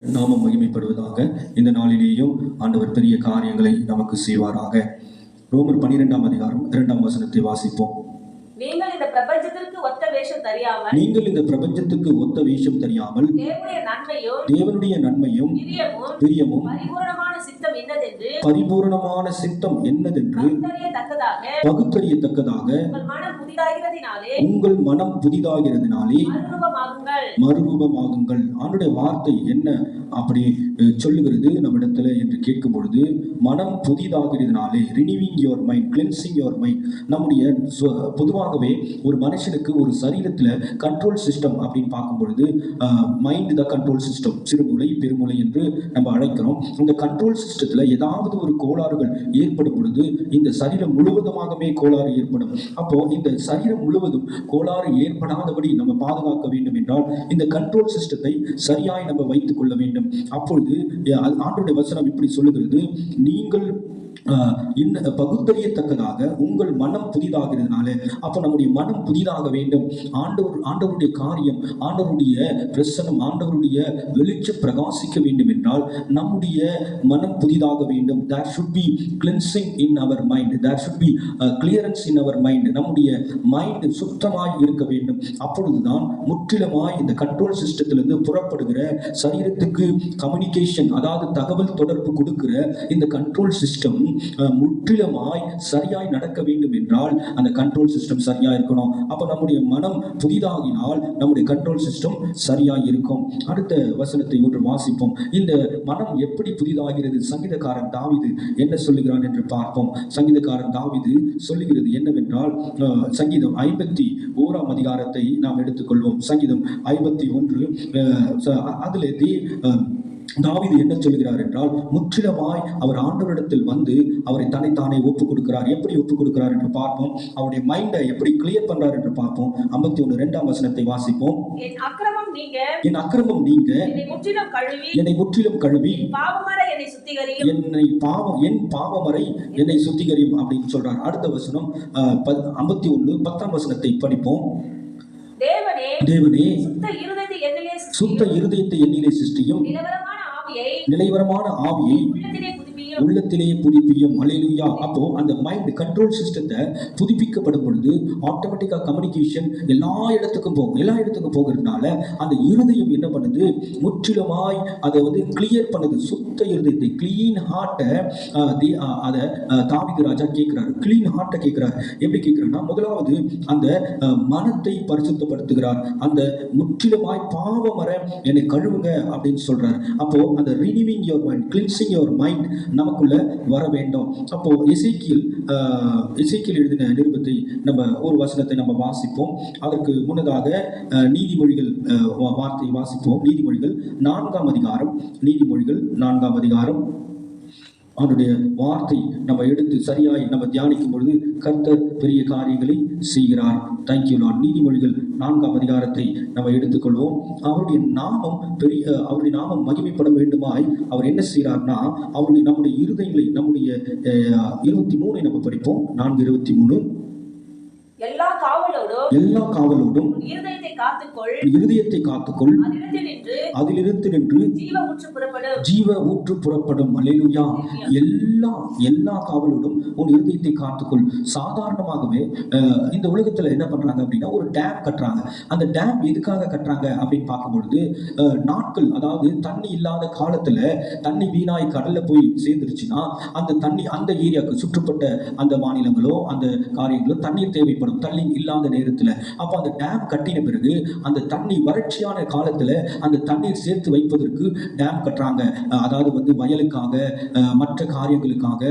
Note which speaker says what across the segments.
Speaker 1: நாமம் மகிமைப்படுவதாக. இந்த நாளிலேயும் ஆண்டவர் பெரிய காரியங்களை நமக்கு செய்வாராக. ரோமர் 12ஆம் அதிகாரம் 2ஆம் வசனத்தை வாசிப்போம்.
Speaker 2: நீங்கள் இந்த பிரபஞ்சத்திற்கு ஒத்த வேஷம் தெரியாமல்
Speaker 1: தேவனுடைய நன்மையும் பிரியமும் பரிபூரணமான சித்தம் என்னதென்று பகுத்தறியத்தக்கதாக உங்கள் மனம் புதிதாகிறதினாலே மறுரூபமாகுங்கள். ஆண்டுடைய வார்த்தை என்ன அப்படி சொல்லுகிறது நம்மிடத்துல என்று கேட்கும் பொழுது, மனம் புதிதாகிறதுனாலே, renewing your mind, cleansing your mind. நம்முடைய பொதுவாகவே ஒரு மனுஷனுக்கு ஒரு சரீரத்துல கண்ட்ரோல் சிஸ்டம் அப்படின்னு பார்க்கும் பொழுது மைண்ட் த கண்ட்ரோல் சிஸ்டம், சிறுமூளை பெருமூளை என்று நம்ம அழைக்கிறோம். இந்த கண்ட்ரோல் சிஸ்டத்துல ஏதாவது ஒரு கோளாறுகள் ஏற்படும் பொழுது இந்த சரீரம் முழுவதுமாகவே கோளாறு ஏற்படும். அப்போ இந்த சரீரம் முழுவதும் கோளாறு ஏற்படாதபடி நம்ம பாதுகாக்க வேண்டும் என்றால் இந்த கண்ட்ரோல் சிஸ்டத்தை சரியாய் நம்ம வைத்துக் கொள்ள வேண்டும். அப்பொழுது ஆண்டவருடைய வசனம் இப்படி சொல்லுகிறது, நீங்கள் பகுத்தறியத்தக்கதாக உங்கள் மனம் புதிதாகிறதுனால. அப்ப நம்முடைய மனம் புதிதாக வேண்டும். ஆண்டவருடைய காரியம், ஆண்டவருடைய பிரசனம், ஆண்டவருடைய வெளிச்சம் பிரகாசிக்க வேண்டும் என்றால் நம்முடைய மனம் புதிதாக வேண்டும். There should be cleansing in our mind. There should be clearance in our mind. நம்முடைய மைண்ட் சுத்தமாய் இருக்க வேண்டும். அப்பொழுதுதான் முற்றிலுமாய் இந்த கண்ட்ரோல் சிஸ்டத்திலிருந்து புறப்படுகிற சரீரத்துக்கு கம்யூனிகேஷன், அதாவது தகவல் தொடர்பு கொடுக்கிற இந்த கண்ட்ரோல் சிஸ்டம் முற்றிலுமாய் சரியாய் நடக்க வேண்டும் என்றால் அந்த கண்ட்ரோல் சிஸ்டம் சரியா இருக்கணும். அப்ப நம்முடைய மனம் புதிதாகினால் நம்முடைய கண்ட்ரோல் சிஸ்டம் சரியாய் இருக்கும். அடுத்த வசனத்தை ஒன்று வாசிப்போம். இந்த மனம் எப்படி புதிதாகிறது? சங்கீதக்காரன் தாவீது என்ன சொல்லுகிறான் என்று பார்ப்போம். சங்கீதக்காரன் தாவீது சொல்லுகிறது என்னவென்றால், சங்கீதம் 51ஆம் அதிகாரத்தை நாம் எடுத்துக்கொள்வோம். சங்கீதம் 51 அதிலே தாவீது என்ன சொல்கிறார் என்றால், முற்றிலுமாய் அவர் ஆண்டவரிடத்தில் வந்து அவரை தன்னைத்தானே ஒப்புக் கொடுக்கிறார். எப்படி ஒப்புக் கொடுக்கிறார் என்று பார்ப்போம். அவருடைய மைண்டை எப்படி கிளியர் பண்றார் என்று பார்ப்போம். 51 வசனத்தை வாசிப்போம். என் அக்கிரமம் நீங்க என்னை முற்றிலும் கழுவி என் பாவமறை என்னை சுத்திகரியும் அப்படின்னு சொல்றார். அடுத்த வசனம் 51 வசனத்தை படிப்போம். தேவனே சுத்த இருதயத்தை என்னிலே சிருஷ்டியும், நிலைவரமான ஆவியை உள்ளத்திலே புதுப்பியும். அல்லேலூயா. அப்போ அந்த மைண்ட் கண்ட்ரோல் சிஸ்டத்தை புதுப்பிக்கப்படும் பொழுது ஆட்டோமேட்டிக்கா கம்யூனிகேஷன் எல்லா இடத்துக்கும் போகிறதுனால அந்த இருதயம் என்ன பண்ணுது? முற்றிலுமாய் அதை கிளியர் பண்ணுது. சுத்த இருதயத்தை, கிளீன் ஹார்ட்டை அதை தாவீது ராஜா கேட்கிறார். கிளீன் ஹார்ட்டை கேட்கிறார். எப்படி கேட்கிறார்னா, முதலாவது அந்த மனத்தை பரிசுத்தப்படுத்துகிறார். அந்த முற்றிலுமாய் பாவமற என்னை கழுவுங்க அப்படின்னு சொல்றார். அப்போ அந்த renewing your mind, cleansing your mind நமக்குள்ள வர வேண்டும். அப்போ எசேக்கியேல் எழுதின நிருபத்தை நம்ம ஒரு வசனத்தை நம்ம வாசிப்போம். அதற்கு முன்னதாக நீதிமொழிகள் வார்த்தை வாசிப்போம். நீதிமொழிகள் 4ஆம் அதிகாரம் அவருடைய வார்த்தை நம்ம எடுத்து சரியாய் நம்ம தியானிக்கும் பொழுது கர்த்தர் பெரிய காரியங்களை செய்கிறார். Thank you Lord. நீதிமொழிகள் 4ஆம் அதிகாரத்தை நம்ம எடுத்துக்கொள்வோம். அவருடைய நாமம் மகிமைப்பட வேண்டுமாய் அவர் என்ன செய்கிறார்னா, நம்முடைய இருதயங்களை, நம்முடைய 23 நம்ம படிப்போம். 4:23. எல்லா காவலோடும் இருதயத்தை காத்துக்கொள், அதிலிருந்து நின்று ஜீவ ஊற்று புறப்படும். அல்லேலூயா. எல்லா காவலோடும் உன் இருதயத்தை காத்துக்கொள். சாதாரணமாகவே இந்த உலகத்துல என்ன பண்றாங்க அப்படின்னா, ஒரு டேம் கட்டுறாங்க. அந்த டேம் எதுக்காக கட்டுறாங்க அப்படின்னு பார்க்கும்பொழுது, நாட்கள், அதாவது தண்ணி இல்லாத காலத்துல தண்ணி வீணாய் கடல்ல போய் சேர்ந்துருச்சுன்னா அந்த தண்ணி அந்த ஏரியாவுக்கு சுற்றுப்பட்ட அந்த மாநிலங்களோ அந்த காரியங்களோ தண்ணீர் தேவைப்படும், தண்ணி இல்லாத நேரத்துல. அப்ப அந்த டேம் கட்டின பிறகு அந்த தண்ணி வறட்சியான காலத்துல அந்த தண்ணீர் சேர்த்து வைப்பதற்கு டேம் கட்டுறாங்க. அதாவது வயலுக்காக, மற்ற காரியங்களுக்காக,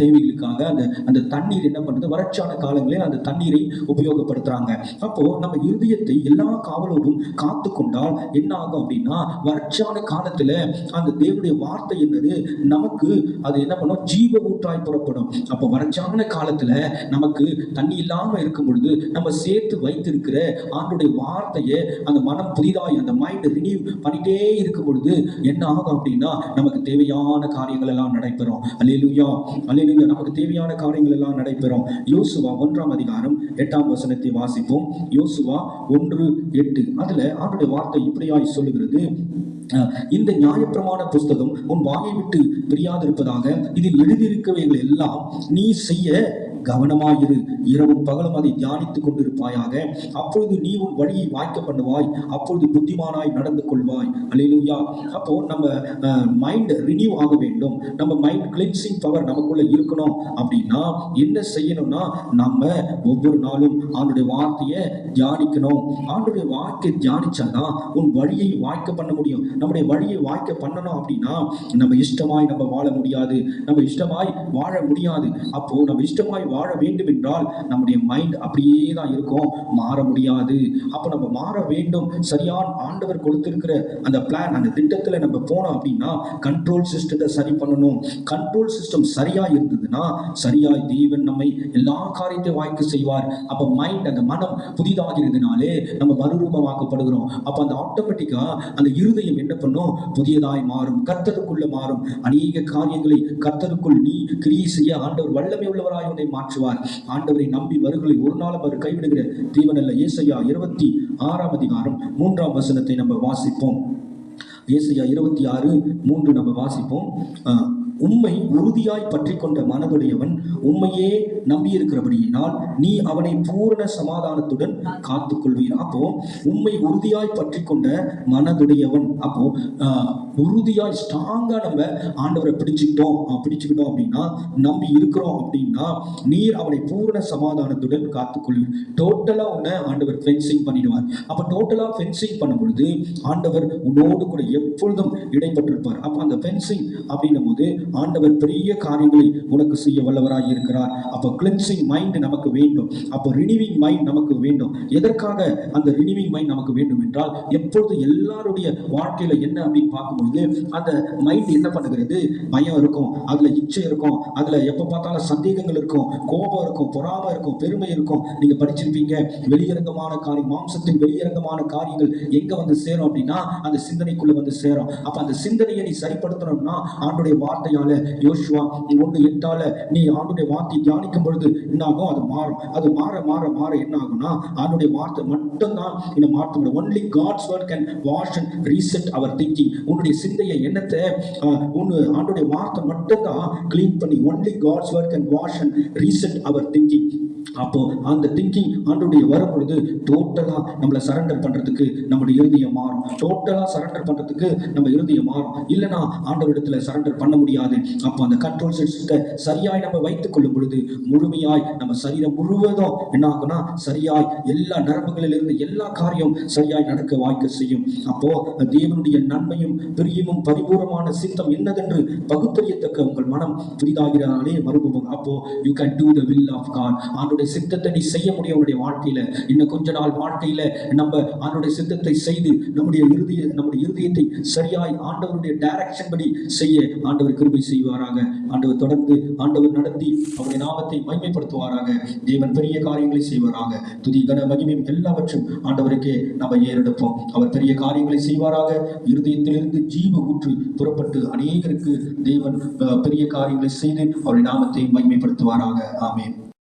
Speaker 1: தேவைகளுக்காக அந்த தண்ணீர் என்ன பண்ணுது? வறட்சியான காலங்களில் அந்த தண்ணீரை உபயோகப்படுத்துறாங்க. அப்போ நம்ம இருதயத்தை எல்லா காவலோடும் காத்து கொண்டால் என்ன ஆகும் அப்படின்னா, வறட்சியான காலத்துல அந்த தேவனுடைய வார்த்தை என்னது? நமக்கு அது என்ன பண்ணும்? ஜீவ ஊற்றாய் புறப்படும். அப்போ வறட்சியான காலத்துல நமக்கு தண்ணி இல்லாம இருக்கும் பொழுது நம்ம சேர்த்து வைத்திருக்கிற ஆண்டுடைய வார்த்தையை அந்த மனம் புதிதாய் அந்த மைண்ட் ரினியூ பண்ணிட்டே இருக்கும் பொழுது என்ன ஆகும் அப்படின்னா நமக்கு தேவையான காரியங்கள் எல்லாம் நடைபெறும். அல்லேலூயா, அல்லேலூயா. நமக்கு தேவையான காரியங்கள் எல்லாம் நடைபெறும். யோசுவா 1ஆம் அதிகாரம் 8ஆம் வசனத்தை வாசிப்போம். யோசுவா 1:8. அதுல ஆண்டுடைய வார்த்தை இப்படியாய் சொல்லுகிறது, இந்த நியாயப்பிரமாண புஸ்தகம் உன் வாயை விட்டு பிரியாதிருப்பதாக, இதில் எழுதியிருக்கவைகள் எல்லாம் நீ செய்ய கவனமாயிரு, இரவும் பகலும் அதை தியானித்துக் கொண்டிருப்பாயாக. அப்பொழுது நீ உன் வழியை வாய்க்க பண்ணுவாய், அப்பொழுது புத்திமானாய் நடந்து கொள்வாய். அல்லேலூயா. அப்போ நம்ம மைண்ட் ரினியூ ஆக வேண்டும். நம்ம மைண்ட் கிளென்சிங் பவர் நமக்குள்ள இருக்கணும் அப்படின்னா என்ன செய்யணும்னா, நம்ம ஒவ்வொரு நாளும் ஆண்டுடைய வார்த்தையை தியானிக்கணும். ஆண்டுடைய வார்த்தையை தியானிச்சாதான் உன் வழியை வாய்க்க பண்ண முடியும். நம்முடைய வழியை வாய்க்க பண்ணணும் அப்படின்னா நம்ம இஷ்டமாய் நம்ம வாழ முடியாது. நம்ம இஷ்டமாய் வாழ முடியாது. அப்போ நம்ம இஷ்டமாய் வாழ வேண்டும் என்றால் நம்முடைய மைண்ட் அப்படியே தான் இருக்கும், மாற முடியாது. அப்ப நம்ம மாற வேண்டும். சரியான ஆண்டவர் கொடுத்திருக்கிற அந்த பிளான், அந்த திட்டத்துல நம்ம போனோம் அப்படின்னா கண்ட்ரோல் சிஸ்டத்தை சரி பண்ணணும். கண்ட்ரோல் சிஸ்டம் சரியா இருந்ததுன்னா சரியாய் தேவன் நம்மை எல்லா காரியத்தையும் வாய்க்க செய்வார். அப்ப மைண்ட், அந்த மனம் புதிதாகிறதுனாலே நம்ம மறுரூபமாக்கப்படுகிறோம். அப்ப அந்த ஆட்டோமேட்டிக்கா அந்த இருதயம் என்ன பண்ணும், புதியதாய் மாறும், கர்த்தருக்குள்ள மாறும். அநேக காரியங்களை கர்த்தருக்குள் நீ கிரியை செய்ய ஆண்டவர் வல்லமை உள்ளவராய் உன்னை மாற்றுவார். ஆண்டவரை நம்பி வருகளை ஒரு நாளும் அவர் கைவிடுகிற தேவன் அல்ல. ஏசாயா 26ஆம் அதிகாரம் 3ஆம் வசனத்தை நம்ம வாசிப்போம். ஏசாயா 26:3 நம்ம வாசிப்போம். உம்மை உறுதியாய் பற்றி கொண்ட மனதுடையவன் உம்மையே நம்பி இருக்கிறபடியினால் நீ அவனை பூரண சமாதானத்துடன் காத்துக்கொள்வீர். அப்போ உம்மை உறுதியாய் பற்றி கொண்ட மனதுடையவன், அப்போ உறுதியாய் ஸ்ட்ராங்கா நம்ம ஆண்டவரை பிடிச்சுக்கிட்டோம் அப்படின்னா, நம்பி இருக்கிறோம் அப்படின்னா நீர் அவனை பூரண சமாதானத்துடன் காத்துக்கொள்வீர். டோட்டலா உன்னை ஆண்டவர் ஃபென்சிங் பண்ணிடுவார். அப்ப டோட்டலா ஃபென்சிங் பண்ணும் பொழுது ஆண்டவர் உன்னோடு கூட எப்பொழுதும் இடைப்பட்டிருப்பார். அப்ப அந்த ஃபென்சிங் அப்படின்னும் போது ஆண்டவர் பெரிய காரியங்களை உனக்கு செய்ய வல்லவராய் இருக்கிறார். அப்போ கிளென்சிங் மைண்ட் நமக்கு வேண்டும். அப்போ ரினிவிங் மைண்ட் நமக்கு வேண்டும். எதற்காக அந்த ரினிவிங் மைண்ட் நமக்கு வேண்டும் என்றால், எப்பொழுது எல்லாருடைய வாழ்க்கையில என்ன அப்படின்னு பார்க்கும்போது அந்த மைண்ட் என்ன பண்ணுகிறது, பயம் இருக்கும், அதுல இச்சை இருக்கும், அதுல எப்ப பார்த்தாலும் சந்தேகங்கள் இருக்கும், கோபம் இருக்கும், பொறாமை இருக்கும், பெருமை இருக்கும். நீங்க படிச்சிருப்பீங்க, வெளியரங்கமான காரியம், மாம்சத்தின் வெளியரங்கமான காரியங்கள் எங்க வந்து சேரும் அப்படின்னா அந்த சிந்தனைக்குள்ள வந்து சேரும். அப்ப அந்த சிந்தனையை நீ சரிப்படுத்தணும்னா ஆண்டுடைய வார்த்தையால, யோசுவா 1:8 நீ ஆண்டுடைய வார்த்தையை தியானிக்கும் பொழுது என்ன ஆகும், அது மாறும். அது மாற மாற மாற என்ன ஆகும்னா ஆண்டுடைய வார்த்தை மட்டும்தான் என்ன மாற்ற முடியும். only God's word can wash and reset our thinking. உன்னுடைய சிந்தையை, எண்ணத்தை ஆண்டுடைய வார்த்தை மட்டும்தான் கிளீன் பண்ணி, only God's word can wash and reset our thinking. அப்போ அந்த திங்கிங் ஆண்டுடைய வரும் பொழுது டோட்டலா நம்மளை சரண்டர் பண்றதுக்கு நம்முடைய இருதயம் மாறும். டோட்டலா சரண்டர் பண்றதுக்கு நம்ம இருதயம் மாறும். இல்லைன்னா ஆண்டவரிடத்துல சரண்டர் பண்ண முடியாது. அப்போ அந்த கண்ட்ரோல் சிஸ்டத்தை சரியாய் நம்ம வைத்துக் கொள்ளும் பொழுது முழுமையாய் நம்ம சரீரம் முழுவதும் என்ன ஆகும்னா சரியாய் எல்லா நரம்புகளிலிருந்து எல்லா காரியம் சரியாய் நடக்க வாய்க்க செய்யும். அப்போ தேவனுடைய நன்மையும் பிரியமும் பரிபூர்ணமான சித்தம் என்னதென்று பகுத்தறியத்தக்க உங்கள் மனம் புதிதாகிறாலே மறுபும். அப்போ you can do the will of God. ஆண்டுடைய சித்தத்தை நீ செய்ய முடியும். உன்னுடைய வாழ்க்கையில இன்னும் கொஞ்ச நாள் வாழ்க்கையில நம்ம ஆண்டுடைய சித்தத்தை செய்து நம்முடைய இருதயத்தை சரியாய் ஆண்டவருடைய டைரக்ஷன் படி செய்ய ஆண்டவர் கிருபை செய்வாராக. ஆண்டவர் தொடர்ந்து ஆண்டவர் நடத்தி அவருடைய நாமத்தை மகிமைப்படுத்துவாராக. தேவன் பெரிய காரியங்களை செய்வாராக. துதி கன மகிமையும் எல்லாவற்றும் ஆண்டவருக்கே நம்ம ஏறெடுப்போம். அவர் பெரிய காரியங்களை செய்வாராக. இருதயத்திலிருந்து ஜீவ ஊற்று புறப்பட்டு அநேகருக்கு தேவன் பெரிய காரியங்களை செய்து அவருடைய நாமத்தை மகிமைப்படுத்துவாராக. ஆமென்.